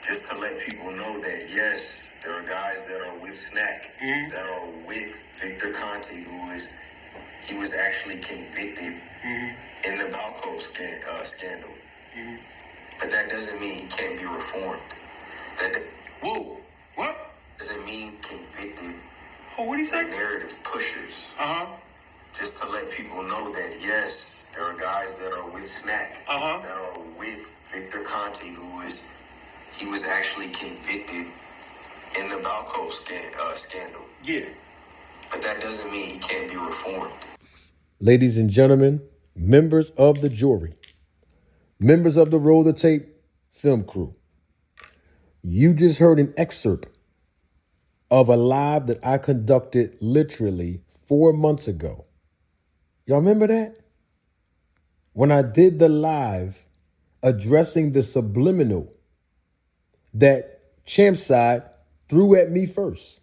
just to let people know that, yes, there are guys that are with Snack, that are with Victor Conte, he was actually convicted in the Balco scandal. But that doesn't mean he can't be reformed. Whoa, what? Doesn't mean convicted. Oh, what did he say? Narrative pushers. Just to let people know that, yes, there are guys that are with Snack, that are with Victor Conte, he was actually convicted in the Balco scandal. Yeah. But that doesn't mean he can't be reformed. Ladies and gentlemen, members of the jury, members of the Roll the Tape film crew, you just heard an excerpt of a live that I conducted literally 4 months ago. Y'all remember that? When I did the live addressing the subliminal that Champside threw at me first.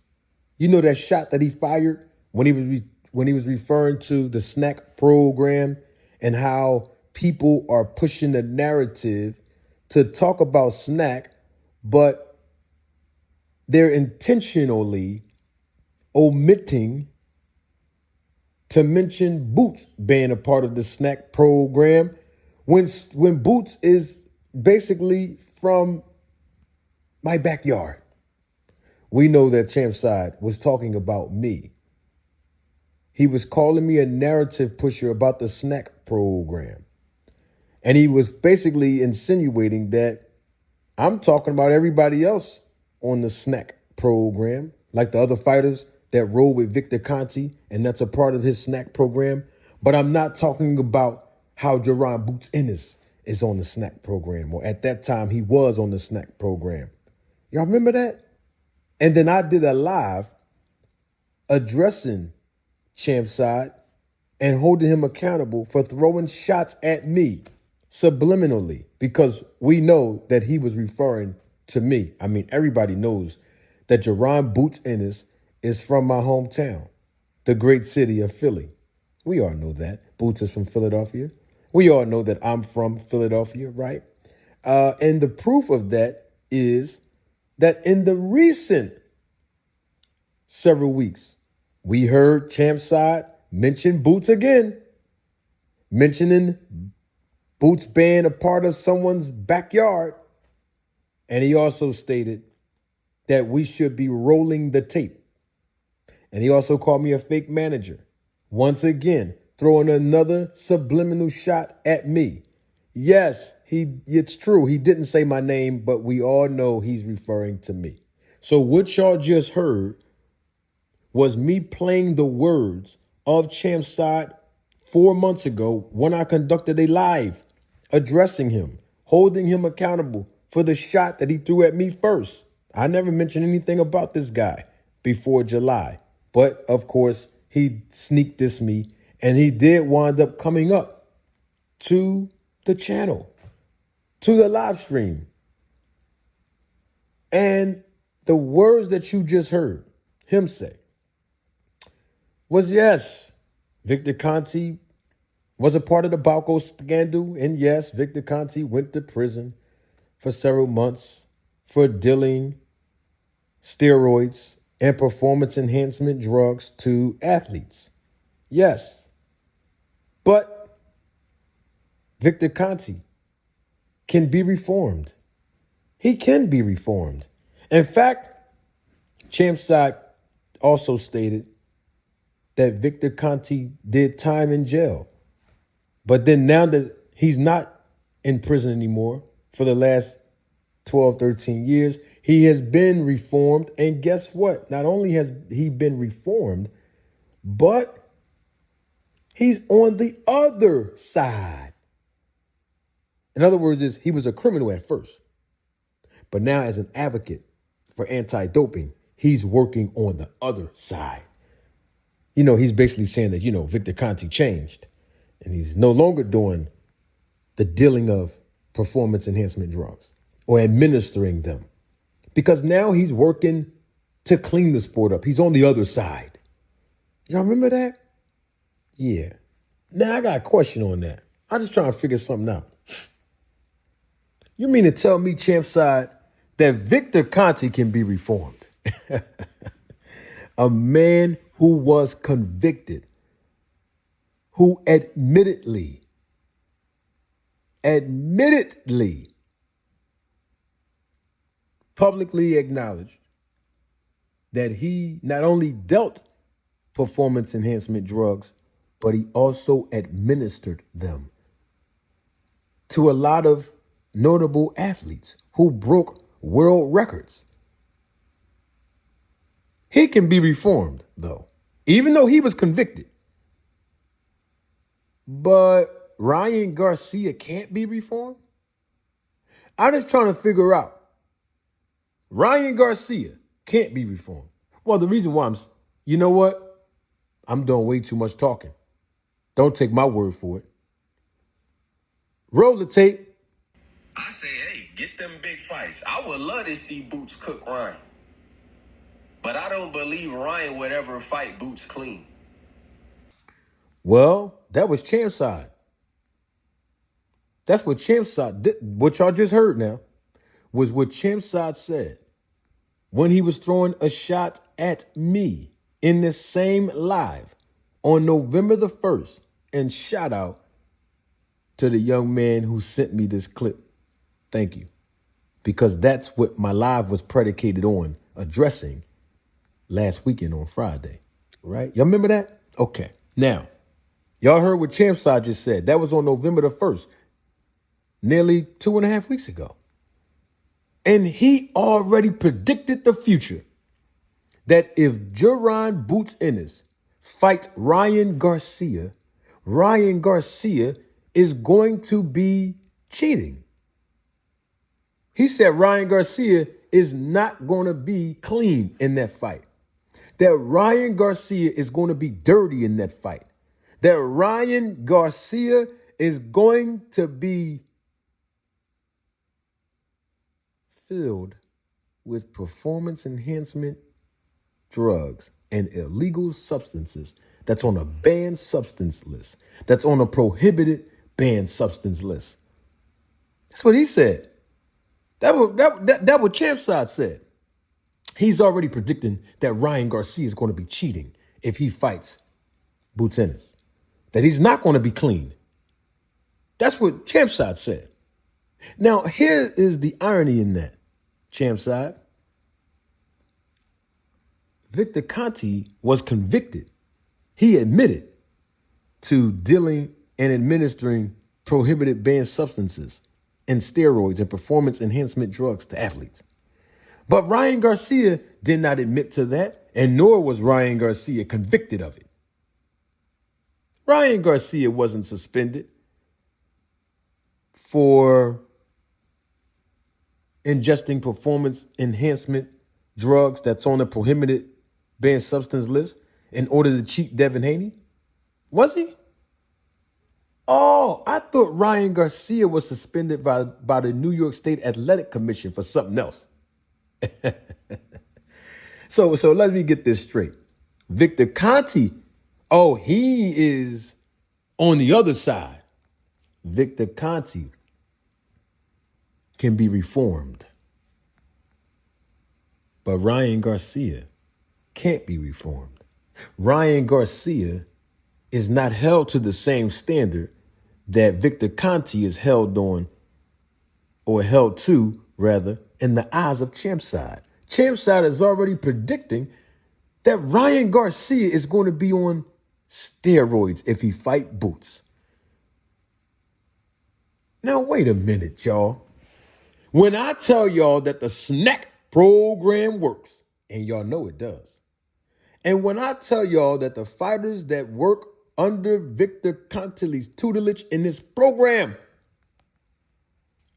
You know that shot that he fired when he was referring to the snack program and how people are pushing the narrative to talk about snack, but they're intentionally omitting to mention Boots being a part of the snack program when Boots is basically from my backyard. We know that Champside was talking about me. He was calling me a narrative pusher about the snack program. And he was basically insinuating that I'm talking about everybody else on the snack program, like the other fighters that roll with Victor Conte, and that's a part of his snack program. But I'm not talking about how Jerron Boots Ennis is on the snack program, or at that time he was on the snack program. Y'all remember that? And then I did a live addressing Champside and holding him accountable for throwing shots at me subliminally, because we know that he was referring to me. I mean, everybody knows that Jerron Boots Ennis is from my hometown, the great city of Philly. We all know that. Boots is from Philadelphia. We all know that I'm from Philadelphia, right? And the proof of that is that in the recent several weeks, we heard Champside mention Boots again, mentioning Boots being a part of someone's backyard. And he also stated that we should be rolling the tape. And he also called me a fake manager. Once again, throwing another subliminal shot at me. Yes, it's true. He didn't say my name, but we all know he's referring to me. So what y'all just heard was me playing the words of Champside 4 months ago when I conducted a live addressing him, holding him accountable for the shot that he threw at me first. I never mentioned anything about this guy before July. But, of course, he sneak dissed me, and he did wind up coming up to the channel, to the live stream. And the words that you just heard him say was, yes, Victor Conte was a part of the Balco scandal, and yes, Victor Conte went to prison for several months for dealing steroids and performance enhancement drugs to athletes. Yes. But Victor Conte can be reformed. He can be reformed. In fact, Champside also stated that Victor Conte did time in jail. But then now that he's not in prison anymore for the last 12, 13 years, he has been reformed. And guess what? Not only has he been reformed, but he's on the other side. In other words, he was a criminal at first. But now as an advocate for anti-doping, he's working on the other side. You know, he's basically saying that, Victor Conte changed. And he's no longer doing the dealing of performance enhancement drugs or administering them. Because now he's working to clean the sport up. He's on the other side. Y'all remember that? Yeah. Now I got a question on that. I'm just trying to figure something out. You mean to tell me, Champside, that Victor Conti can be reformed? A man who was convicted, who admittedly publicly acknowledged that he not only dealt performance enhancement drugs, but he also administered them to a lot of notable athletes who broke world records. He can be reformed, though, even though he was convicted. But Ryan Garcia can't be reformed? I'm just trying to figure out. Ryan Garcia can't be reformed. Well, the reason why you know what? I'm doing way too much talking. Don't take my word for it. Roll the tape. I say, hey, get them big fights. I would love to see Boots cook Ryan. But I don't believe Ryan would ever fight Boots clean. Well, that was Champside. That's what Champside did. What y'all just heard now was what Champside said when he was throwing a shot at me in this same live on November the 1st. And shout out to the young man who sent me this clip. Thank you. Because that's what my live was predicated on addressing last weekend on Friday. Right? Y'all remember that? Okay. Now, y'all heard what Champside just said. That was on November the 1st, nearly 2.5 weeks ago. And he already predicted the future. That if Jaron Boots Ennis fights Ryan Garcia is going to be cheating. He said Ryan Garcia is not going to be clean in that fight. That Ryan Garcia is going to be dirty in that fight. That Ryan Garcia is going to be filled with performance enhancement drugs and illegal substances that's on a banned substance list, that's on a prohibited banned substance list. That's what he said. That what Champside said. He's already predicting that Ryan Garcia is going to be cheating if he fights Boots Ennis. That he's not going to be clean. That's what Champside said. Now, here is the irony in that, Champside. Victor Conti was convicted. He admitted to dealing and administering prohibited banned substances and steroids and performance enhancement drugs to athletes. But Ryan Garcia did not admit to that, and nor was Ryan Garcia convicted of it. Ryan Garcia wasn't suspended for ingesting performance enhancement drugs that's on the prohibited banned substance list in order to cheat Devin Haney. Was he? Oh, I thought Ryan Garcia was suspended by the New York State Athletic Commission for something else. So let me get this straight. Victor Conti, oh, he is on the other side. Victor Conti can be reformed. But Ryan Garcia can't be reformed. Ryan Garcia is not held to the same standard that Victor Conti is held on, or held to, rather, in the eyes of Champside. Champside is already predicting that Ryan Garcia is going to be on steroids if he fight Boots. Now, wait a minute, y'all. When I tell y'all that the snack program works, and y'all know it does, and when I tell y'all that the fighters that work under Victor Conti's tutelage in this program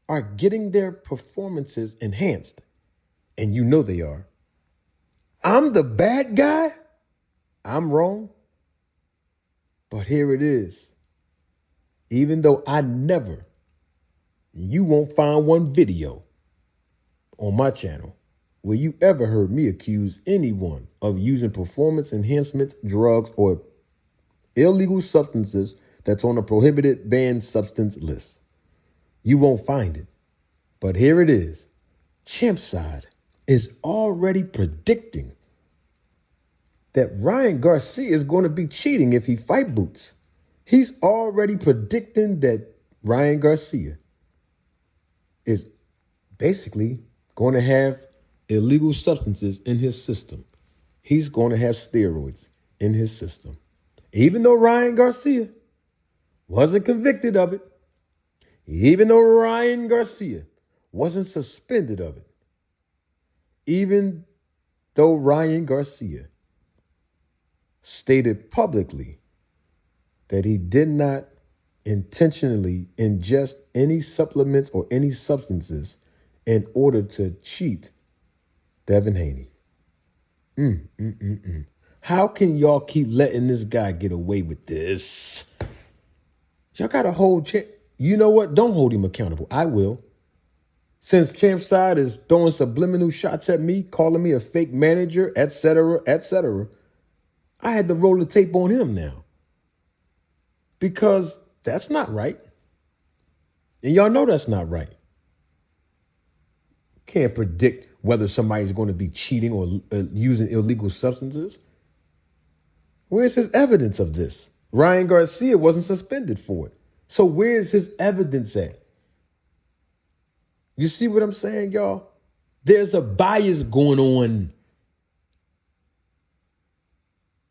are getting their performances enhanced, and you know they are, I'm the bad guy? I'm wrong? But here it is. Even though you won't find one video on my channel where you ever heard me accuse anyone of using performance enhancement drugs or illegal substances that's on a prohibited banned substance list. You won't find it. But here it is. Champside is already predicting that Ryan Garcia is going to be cheating if he fight Boots. He's already predicting that Ryan Garcia is basically going to have illegal substances in his system. He's going to have steroids in his system. Even though Ryan Garcia wasn't convicted of it, even though Ryan Garcia wasn't suspended of it, even though Ryan Garcia stated publicly that he did not intentionally ingest any supplements or any substances in order to cheat Devin Haney. How can y'all keep letting this guy get away with this? Y'all got to hold You know what? Don't hold him accountable. I will. Since Champside is throwing subliminal shots at me, calling me a fake manager, etc., etc., I had to roll the tape on him now. Because that's not right. And y'all know that's not right. Can't predict whether somebody's going to be cheating or using illegal substances. Where's his evidence of this? Ryan Garcia wasn't suspended for it. So where's his evidence at? You see what I'm saying, y'all? There's a bias going on.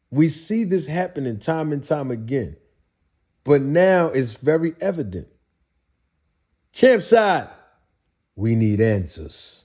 We see this happening time and time again. But now it's very evident. Champside, we need answers.